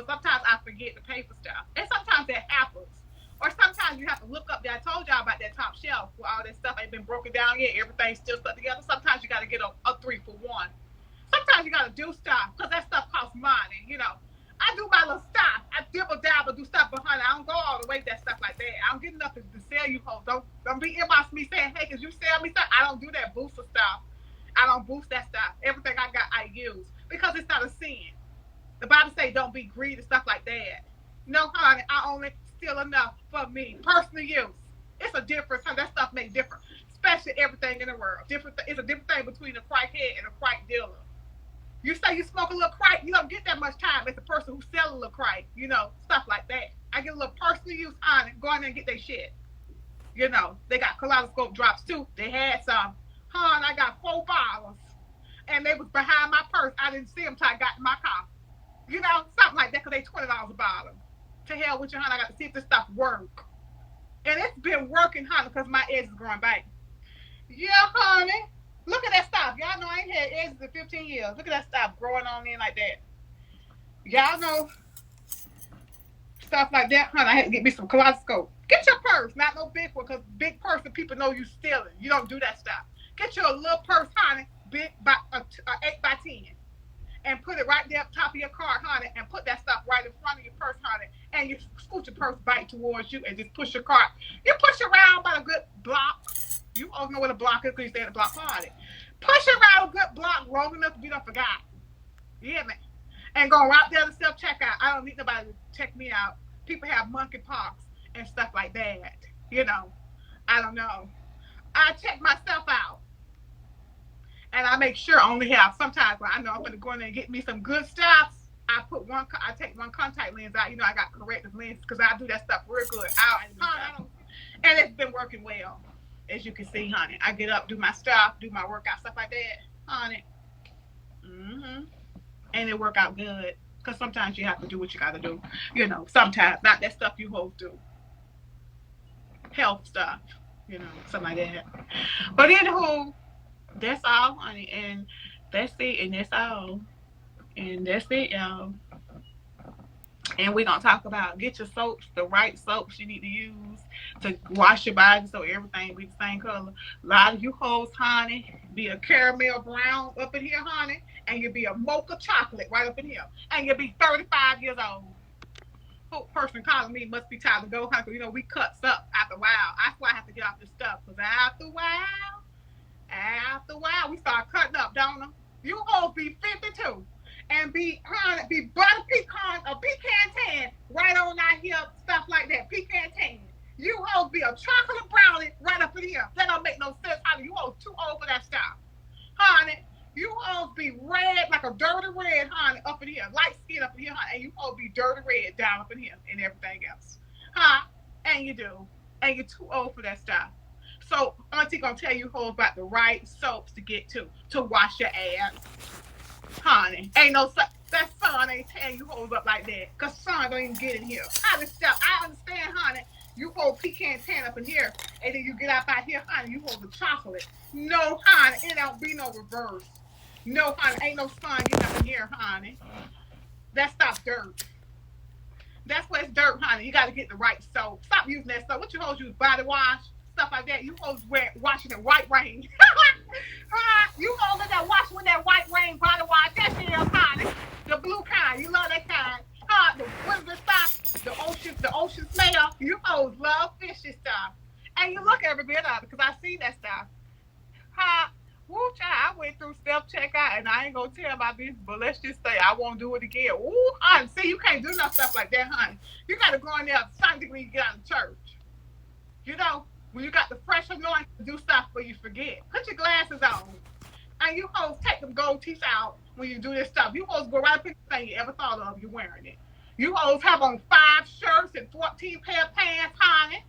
but sometimes I forget to pay for stuff. And sometimes that happens. Or sometimes you have to look up there. I told y'all about that top shelf where all that stuff ain't been broken down yet. Everything's still stuck together. Sometimes you got to get a 3 for 1. Sometimes you got to do stuff because that stuff costs money, you know. I do my little stuff. I dibble dabble, do stuff behind it. I don't go all the way that stuff like that. I don't get enough to sell you hoes. Don't be inbox me saying, hey, cause you sell me stuff. I don't do that booster stuff. I don't boost that stuff. Everything I got, I use because it's not a sin. The Bible say don't be greedy and stuff like that. No, honey, I only steal enough for me, personal use. It's a difference. Honey. That stuff makes different, especially everything in the world. Different. It's a different thing between a crackhead and a crack dealer. You say you smoke a little crack, you don't get that much time as the person who sells a little crack, you know, stuff like that. I get a little personal use on it, go in there and get their shit. You know, they got kaleidoscope drops too. They had some. Hon, I got $4. And they was behind my purse. I didn't see them till I got in my car. You know, something like that, because they $20 a bottle. To hell with you, hon, I got to see if this stuff work. And it's been working, honey, because my edge is growing back. Yeah, honey. Look at that stuff. Y'all know I ain't had edges in 15 years. Look at that stuff growing on in like that. Y'all know stuff like that, honey. I had to get me some kaleidoscope. Get your purse, not no big one, because big purse and people know you stealing. You don't do that stuff. Get you a little purse, honey, big by a 8 by 10, and put it right there up top of your cart, honey, and put that stuff right in front of your purse, honey, and you scoot your purse back towards you and just push your cart. You push around by a good block. You all know what a block is because you stay at a block party. Push around a good block long enough to be done forgot. Yeah, man. And go right there to self checkout. I don't need nobody to check me out. People have monkeypox and stuff like that. You know, I don't know. I check myself out. And I make sure I only have sometimes when I know I'm going to go in there and get me some good stuff. I take one contact lens out. You know, I got corrective lenses because I do that stuff real good out. And it's been working well, as you can see, honey. I get up, do my stuff, do my workout, stuff like that, honey. Mm-hmm. And it work out good. Because sometimes you have to do what you got to do. You know, sometimes. Not that stuff you hoes do. Health stuff. You know, something like that. But anywho, that's all, honey. And that's it. And that's all. And that's it, y'all. And we're going to talk about get your soaps, the right soaps you need to use to wash your body so everything be the same color. A lot of you hoes, honey, be a caramel brown up in here, honey, and you'll be a mocha chocolate right up in here. And you'll be 35 years old. Whole person calling me must be time to go, honey, because, you know, we cuts up after a while. That's why I have to get off this stuff, because after a while, we start cutting up, don't we? You hoes be 52 and be butter pecan or pecan tan right on out here, stuff like that, pecan tan. You hoes be a chocolate brownie right up in here. That don't make no sense, honey. You hoes too old for that stuff, honey. You hoes be red like a dirty red, honey, up in here, light skin up in here, honey, and you hoes be dirty red down up in here and everything else, huh? And you do, and you're too old for that stuff. So Auntie gonna tell you hoes about the right soaps to get to wash your ass, honey. Ain't no that sun ain't tearing you hoes up like that. Cause sun don't even get in here. Honey, stuff. I understand, honey. You hold pecan tan up in here, and then you get out here, honey. You hold the chocolate. No, honey, it don't be no reverse. No, honey, ain't no sun getting up in here, honey. That stuff dirt. That's what it's dirt, honey. You got to get the right soap. Stop using that soap. What you hoes use? Body wash, stuff like that. You hoes washing in white rain. You hoes in that washing with that white rain body wash. That's it, honey. The blue kind. You love that kind. What is the stuff? The ocean smell. You hoes love fishy stuff. And you look every bit of it because I see that stuff. Huh? Woo, child, I went through self checkout and I ain't gonna tell my business, but let's just say I won't do it again. Ooh, honey, see, you can't do no stuff like that, honey. You gotta go in there Sunday when you get out of church. You know, when you got the fresh anointing to do stuff but you forget. Put your glasses on. And you hoes take them gold teeth out when you do this stuff. You hoes go right up in the thing you ever thought of you wearing it. You hoes have on 5 shirts and 14 pair of pants, honey.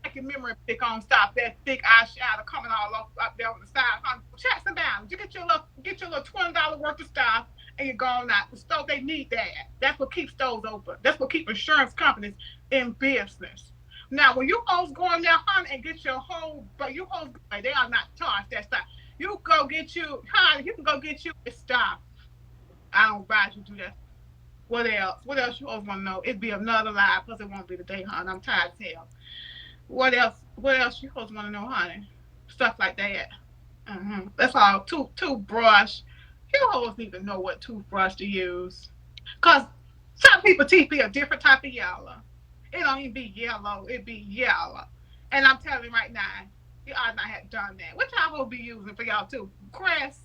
I can memory pick on stuff, that thick eyeshadow coming all up there on the side. Honey. Check some balance. You get your little $20 worth of stuff and you're going out. The store, they need that. That's what keeps stores open. That's what keeps insurance companies in business. Now, when you hoes go in there, honey, and get your whole, but you hoes, they are not charged that stuff. You go get you, honey, you can go get you this stuff. I don't advise you do that. What else? What else you always want to know? It'd be another lie, plus it won't be the day, honey. I'm tired as hell. What else? What else you always want to know, honey? Stuff like that. That's all. Toothbrush. You always need to know what toothbrush to use. Cause some people teeth be a different type of yellow. It don't even be yellow. It be yellow. And I'm telling you right now, you ought not have done that. What y'all will be using for y'all too? Crest.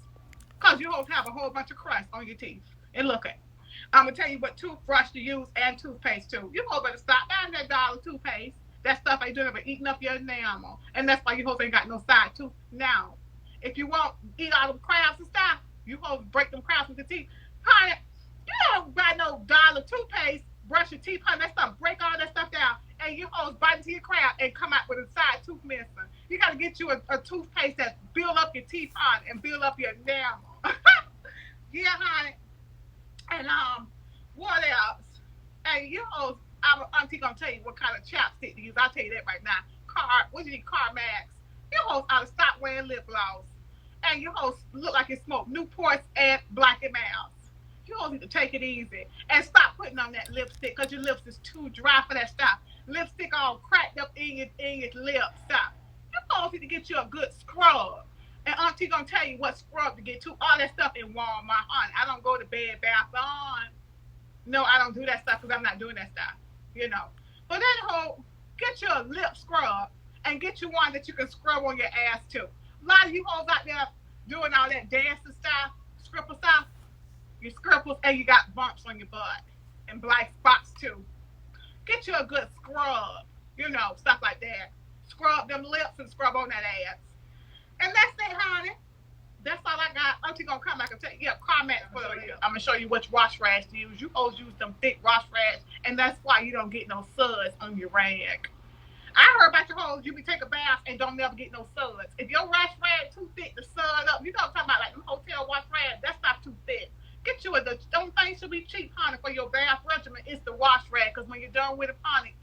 Cause you have a whole bunch of crust on your teeth. And look at. I'm gonna tell you what toothbrush to use and toothpaste too. You hope better stop buying that dollar toothpaste. That stuff ain't doing but eating up your enamel. And that's why you hope ain't got no side tooth now. If you want to eat all them crabs and stuff, you hope break them crabs with your teeth. Honey, you don't buy no dollar toothpaste, brush your teeth, honey, that stuff, break all that stuff down, and you hoes bite into your crab and come out with a side tooth missing. You gotta get you a toothpaste that build up your teeth, honey, and build up your enamel. Yeah, honey. And what else? And you know, I'm auntie gonna tell you what kind of chapstick to use. I'll tell you that right now. What do you need? Carmax. You hoes ought to stop wearing lip gloss. And you hoes look like you smoke Newports and Black and Mouse. You hoes need to take it easy and stop putting on that lipstick because your lips is too dry for that stuff. Lipstick all cracked up in your lips. Stop. You hoes need to get you a good scrub. And auntie gonna tell you what scrub to get to. All that stuff in Walmart, honey. I don't go to Bed Bath on. No, I don't do that stuff because I'm not doing that stuff, you know. But anyhow, get you a lip scrub and get you one that you can scrub on your ass too. A lot of you hoes out there doing all that dancing stuff, scribble stuff, you scribbles and you got bumps on your butt and black spots too. Get you a good scrub, you know, stuff like that. Scrub them lips and scrub on that ass. And that's it, honey. That's all I got. Auntie gonna come back and tell you, yeah, comment for you. I'm gonna show you which wash rags to use. You always use them thick wash rags, and that's why you don't get no suds on your rag. I heard about your hoes, you be take a bath and don't never get no suds. If your wash rag too thick to sud up, you know what I'm talking about, like them hotel wash rags, that's not too thick. Get you them things should be cheap, honey, for your bath regimen. It's the wash rag, because when you're done with it, honey,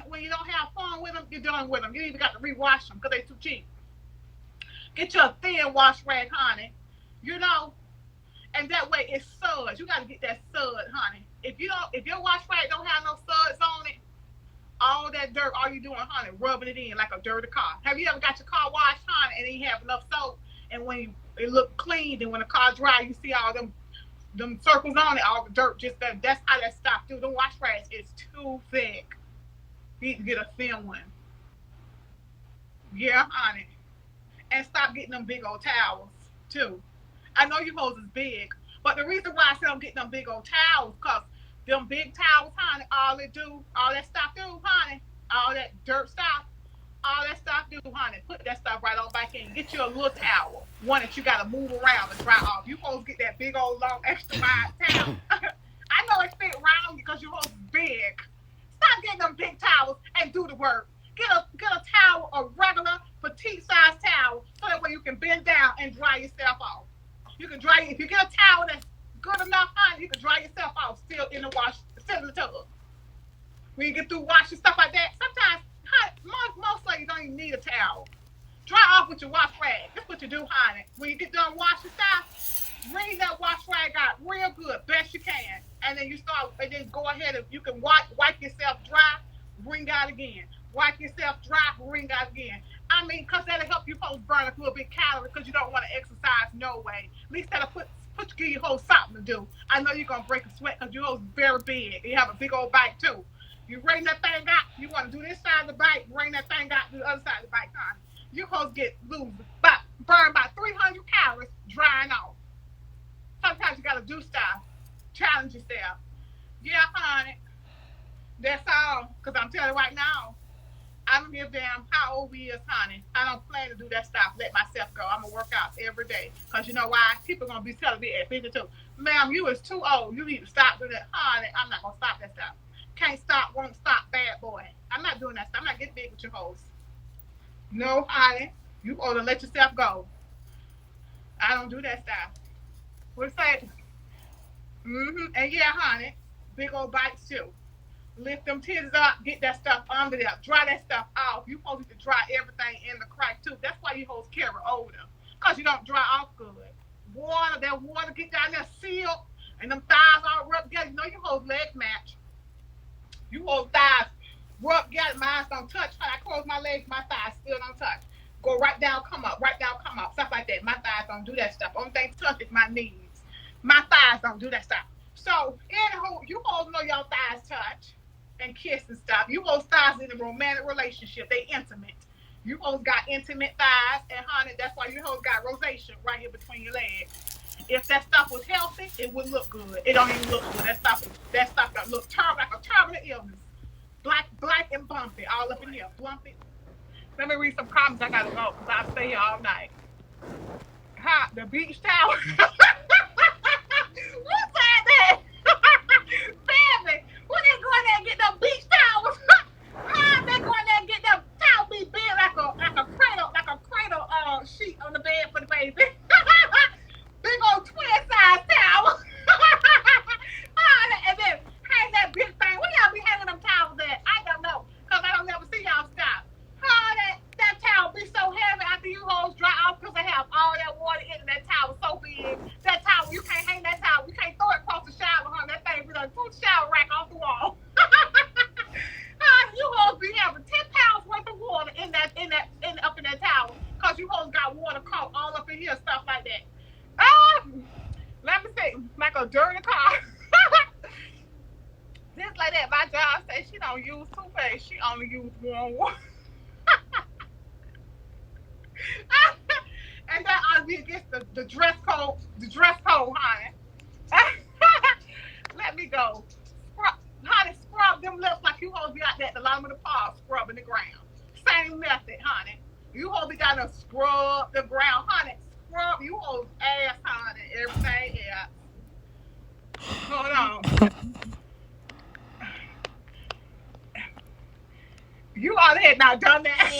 when you don't have fun with them, you're done with them. You even got to rewash them because they too cheap. Get you a thin wash rag, honey. You know, and that way it's suds. You gotta get that sud, honey. If your wash rag don't have no suds on it, all that dirt, all you doing, honey, rubbing it in like a dirty car. Have you ever got your car washed, honey, and you have enough soap, and it look clean, and when the car dry, you see all them circles on it, all the dirt, just that's how that stuff do. The wash rags is too thick. You need to get a thin one. Yeah, honey. And stop getting them big old towels too. I know you hoes is big, but the reason why I say I'm getting them big old towels, cause them big towels, honey, all that stuff do, honey, all that dirt stuff, all that stuff do, honey. Put that stuff right on back in. Get you a little towel, one that you gotta move around and dry off. You hoes get that big old long extra wide towel. I know it fit around you because you hoes is big. Stop getting them big towels and do the work. Get a towel, a regular petite size towel, so that way you can bend down and dry yourself off. You can dry if you get a towel that's good enough, honey, you can dry yourself off still in the still in the tub. When you get through washing stuff like that, sometimes, honey, most of you don't even need a towel. Dry off with your wash rag. That's what you do, honey. When you get done washing stuff, wring that wash rag out real good, best you can, and then go ahead and you can wipe yourself dry, wring out again. Wipe yourself dry, wring out again. I mean, because that'll help you folks burn a little bit calories because you don't want to exercise no way. At least that'll give you whole something to do. I know you're going to break a sweat because your hoes very big. You have a big old bike too. You wring that thing out, you want to do this side of the bike, wring that thing out, do the other side of the bike, honey. Your hoes burn about 300 calories drying off. Sometimes you got to do stuff. Challenge yourself. Yeah, honey. That's all. Because I'm telling you right now, I don't give a damn how old we is, honey. I don't plan to do that stuff. Let myself go. I'm gonna work out every day. Cause you know why? People gonna be telling me at 52, ma'am, you is too old. You need to stop doing that, honey. I'm not gonna stop that stuff. Can't stop, won't stop, bad boy. I'm not doing that stuff. I'm not getting big with your hoes. No, honey. You ought to let yourself go. I don't do that stuff. What's that? And yeah, honey. Big old bites too. Lift them titties up, get that stuff under there, dry that stuff off. You supposed to dry everything in the crack too. That's why you hoes carry odor, cause you don't dry off good. That water get down there, seal. And them thighs all rubbed together. You know you hold legs match. You hold thighs rub together. Mine don't touch. When I close my legs, my thighs still don't touch. Go right down, come up, right down, come up, stuff like that. My thighs don't do that stuff. Only thing touch is my knees. My thighs don't do that stuff. So, anywho, you all know your thighs touch and kiss and stuff. You hold thighs in a romantic relationship. They intimate. You hoes got intimate thighs, and honey, that's why you hoes got rosacea right here between your legs. If that stuff was healthy, it would look good. It don't even look good. That stuff that look terrible, like a terminal illness. Black and bumpy, all up in here. Bumpy. Let me read some comments. I gotta go because I'll stay here all night. Hot, the beach towel. Who said that? Family, who they go in there and get them beach towels? How they go in there and get them towels be big like a cradle sheet on the bed for the baby. Big old twin size towel. And then hang that big thing. Where y'all be hanging them towels at? I don't know. Because I don't never see y'all stop. That towel be so heavy after you hoes dry off because they have all that water in that towel so big. That towel, you can't hang that towel. You can't throw it across the shower, huh? That thing be like pull the shower rack off the wall. You hoes be having 10 pounds worth of water up in that towel because you hoes got water caught all up in here, stuff like that. Let me see, like a dirty car. Just like that, my job says she don't use toothpaste. She only use warm water. And that ought to be against the dress code, honey. Let me go. Honey, scrub them lips like you hoes be out there at the bottom of the park scrubbing the ground. Same method, honey. You hoes be gotta scrub the ground, honey. Scrub you hoes ass, honey. Everything else. Hold on. You all had not done that.